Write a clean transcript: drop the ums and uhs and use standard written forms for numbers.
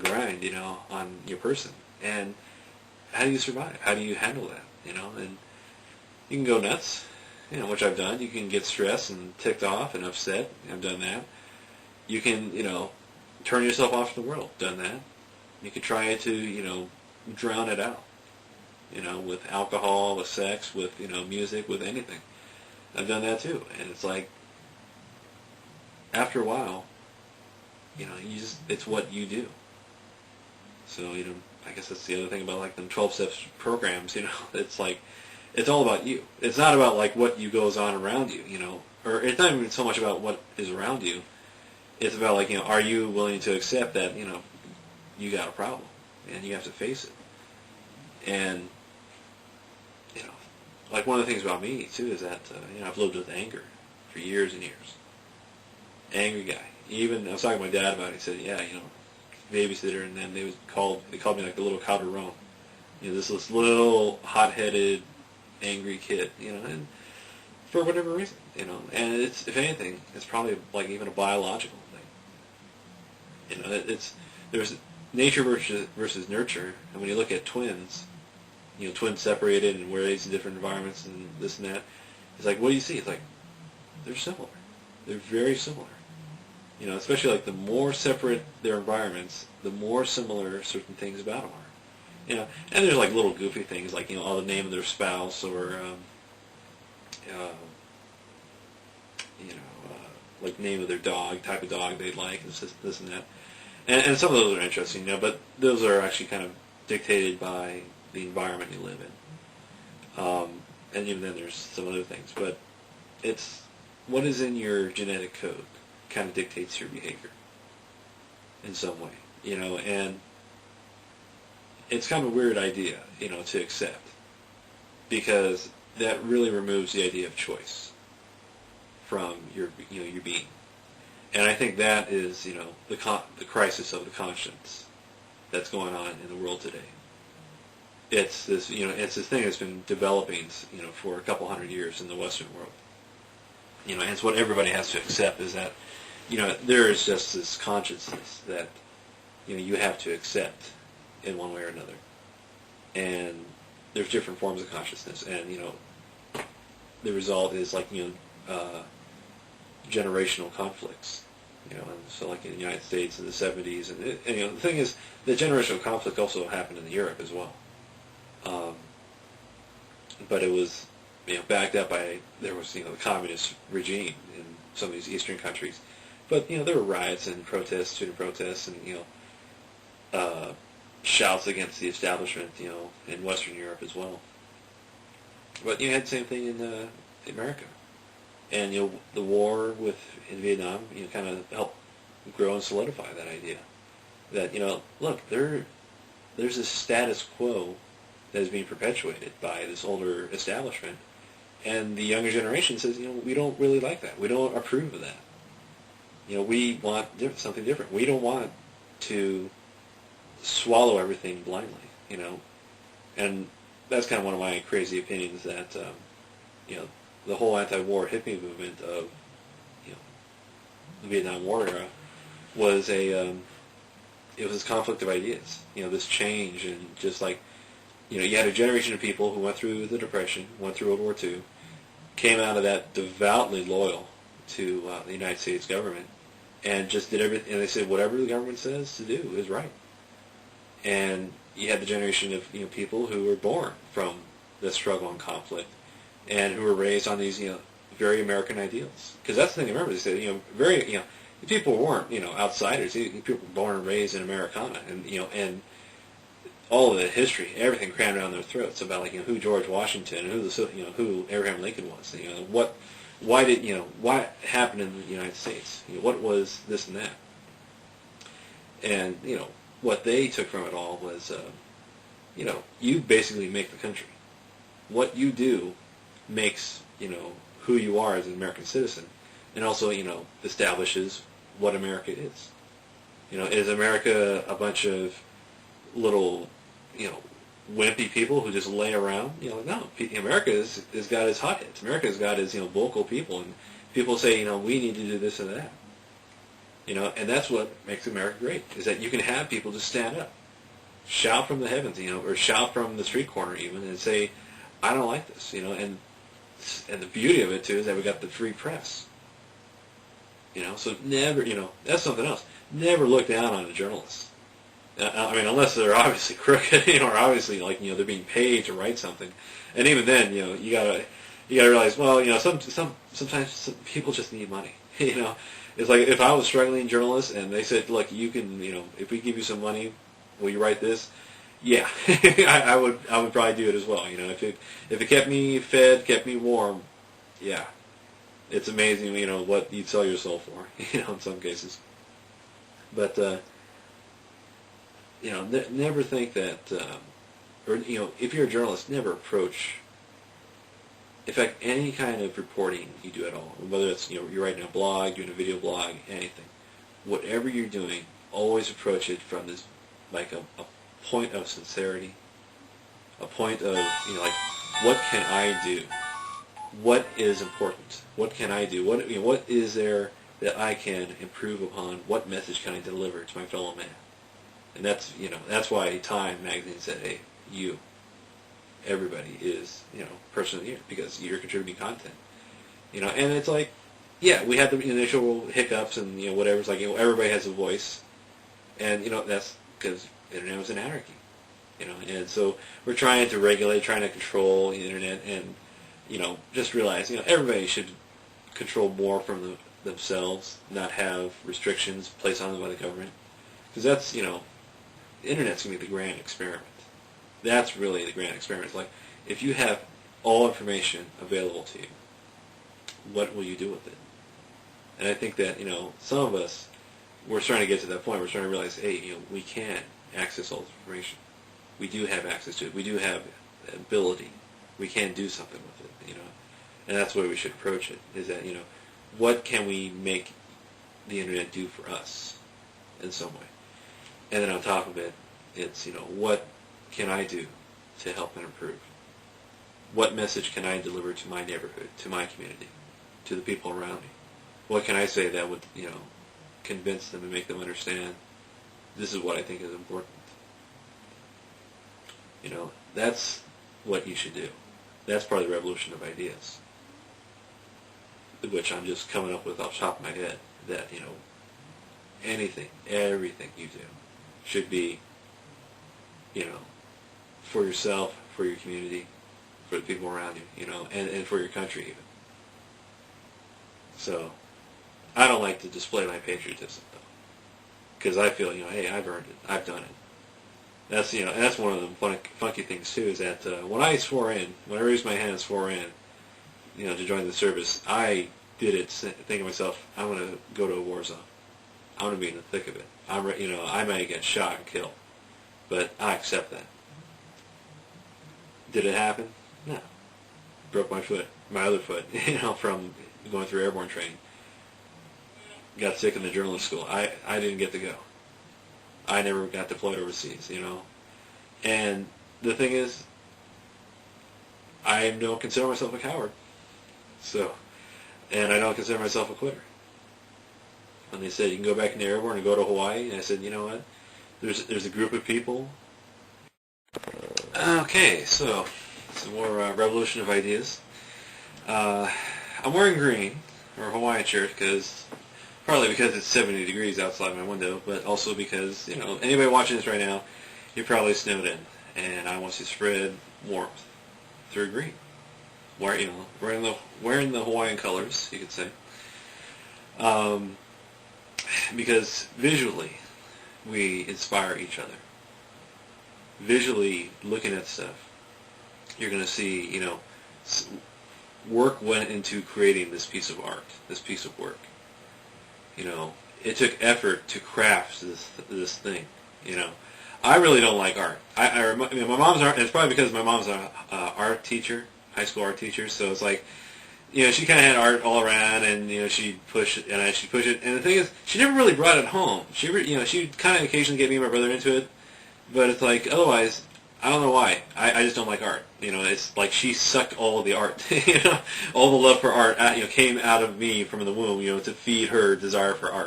grind, on your person. And how do you survive? How do you handle that? And you can go nuts, which I've done. You can get stressed and ticked off and upset. I've done that. You can, turn yourself off from the world. Done that. You can try to, drown it out, with alcohol, with sex, with, music, with anything. I've done that too. And it's like, after a while, it's what you do. So, I guess that's the other thing about, like, them 12 steps programs, it's like, it's all about you. It's not about, like, what goes on around you, or it's not even so much about what is around you. It's about, like, are you willing to accept that, you got a problem, and you have to face it. And, like, one of the things about me, too, is that, I've lived with anger for years and years. Angry guy. Even, I was talking to my dad about it, he said, yeah, babysitter, and then they called me, like, the little calderon. This little hot-headed, angry kid, and for whatever reason, and it's, if anything, it's probably, like, even a biological thing. There's nature versus nurture, and when you look at twins, twins separated and raised in different environments and this and that, it's like, what do you see? It's like, they're similar. They're very similar. Especially, like, the more separate their environments, the more similar certain things about them are. And there's, like, little goofy things, like, all the name of their spouse, or, like, name of their dog, type of dog they'd like, and this and that. And some of those are interesting, but those are actually kind of dictated by the environment you live in. And even then there's some other things. But it's what is in your genetic code kind of dictates your behavior in some way, and it's kind of a weird idea, to accept, because that really removes the idea of choice from your being. And I think that is, the crisis of the conscience that's going on in the world today. It's this, it's this thing that's been developing, for a couple hundred years in the Western world. And it's what everybody has to accept, is that, there is just this consciousness that, you have to accept in one way or another. And there's different forms of consciousness, and, the result is, like, generational conflicts. And so, like, in the United States in the 70s, and the thing is, the generational conflict also happened in Europe as well. But it was, backed up by, there was, the communist regime in some of these eastern countries. But, there were riots and protests, student protests, and, shouts against the establishment, in Western Europe as well. But you had the same thing in America. And, the war in Vietnam, kind of helped grow and solidify that idea. That, look, there's this status quo that is being perpetuated by this older establishment. And the younger generation says, we don't really like that. We don't approve of that. We want something different. We don't want to swallow everything blindly, And that's kind of one of my crazy opinions, that, the whole anti-war hippie movement of, the Vietnam War era was it was this conflict of ideas, this change, and just like, you had a generation of people who went through the Depression, went through World War II, came out of that devoutly loyal to the United States government, and just did everything, and they said whatever the government says to do is right. And you had the generation of people who were born from the struggle and conflict, and who were raised on these very American ideals. Because that's the thing. Remember, they said very people weren't outsiders. People were born and raised in Americana, and and all of the history, everything crammed down their throats about, like, who George Washington and who Abraham Lincoln was. What happened in the United States? What was this and that? And what they took from it all was, you basically make the country. What you do makes who you are as an American citizen, and also establishes what America is. Is America a bunch of little wimpy people who just lay around? No. America has got its hotheads. America has got its vocal people, and people say we need to do this and that. And that's what makes America great, is that you can have people just stand up, shout from the heavens, or shout from the street corner even, and say, I don't like this, and the beauty of it, too, is that we got the free press, so never, that's something else. Never look down on a journalist. Unless they're obviously crooked, or obviously, they're being paid to write something. And even then, you gotta realize, well, sometimes some people just need money, It's like if I was a struggling journalist and they said, look, you can, if we give you some money, will you write this? Yeah, I would probably do it as well. If it kept me fed, kept me warm, yeah, it's amazing. What you'd sell your soul for. In some cases. But never think that, or if you're a journalist, never approach. In fact, any kind of reporting you do at all, whether it's you're writing a blog, doing a video blog, anything, whatever you're doing, always approach it from this like a point of sincerity, a point of what can I do? What is important? What can I do? What is there that I can improve upon? What message can I deliver to my fellow man? And that's why Time magazine said, hey, everybody is person of the year because you're contributing content. And it's like, yeah, we had the initial hiccups and whatever. It's like everybody has a voice, and that's because the internet was an anarchy. And so we're trying to regulate, trying to control the internet, and just realize everybody should control more from themselves, not have restrictions placed on them by the government, because that's the internet's gonna be the grand experiment. That's really the grand experiment. It's like if you have all information available to you, what will you do with it? And I think that some of us, we're starting to get to that point. We're starting to realize, hey, we can access all this information. We do have access to it. We do have ability. We can do something with it, And that's the way we should approach it, is that, what can we make the internet do for us in some way? And then on top of it, it's, what can I do to help and improve? What message can I deliver to my neighborhood, to my community, to the people around me? What can I say that would, convince them and make them understand this is what I think is important? That's what you should do. That's part of the revolution of ideas, which I'm just coming up with off the top of my head, that, anything, everything you do should be, for yourself, for your community, for the people around you, and for your country even. So, I don't like to display my patriotism, though, because I feel, hey, I've earned it, I've done it. That's, and that's one of the funky things, too, is that when I raised my hand and swore in, to join the service, I did it thinking to myself, I'm going to go to a war zone. I'm going to be in the thick of it. I might get shot and killed, but I accept that. Did it happen? No. Broke my other foot, from going through airborne training. Got sick in the journalism school. I didn't get to go. I never got deployed overseas, And the thing is, I don't consider myself a coward. So, and I don't consider myself a quitter. And they said, you can go back into airborne and go to Hawaii. And I said, you know what? There's a group of people. Okay, so some more revolution of ideas. I'm wearing green, or Hawaiian shirt, partly because it's 70 degrees outside my window, but also because, anybody watching this right now, you're probably snowed in, and I want to spread warmth through green. Wearing the Hawaiian colors, you could say. Because visually, we inspire each other. Visually, looking at stuff, you're going to see, work went into creating this piece of art, this piece of work. It took effort to craft this thing. I really don't like art. My mom's art. It's probably because my mom's an art teacher, high school art teacher. So it's like, she kind of had art all around, and she'd push it, and she'd push it. And the thing is, she never really brought it home. She'd kind of occasionally get me and my brother into it, but it's like otherwise, I don't know why. I just don't like art. It's like she sucked all of the art. All the love for art, came out of me from the womb. To feed her desire for art.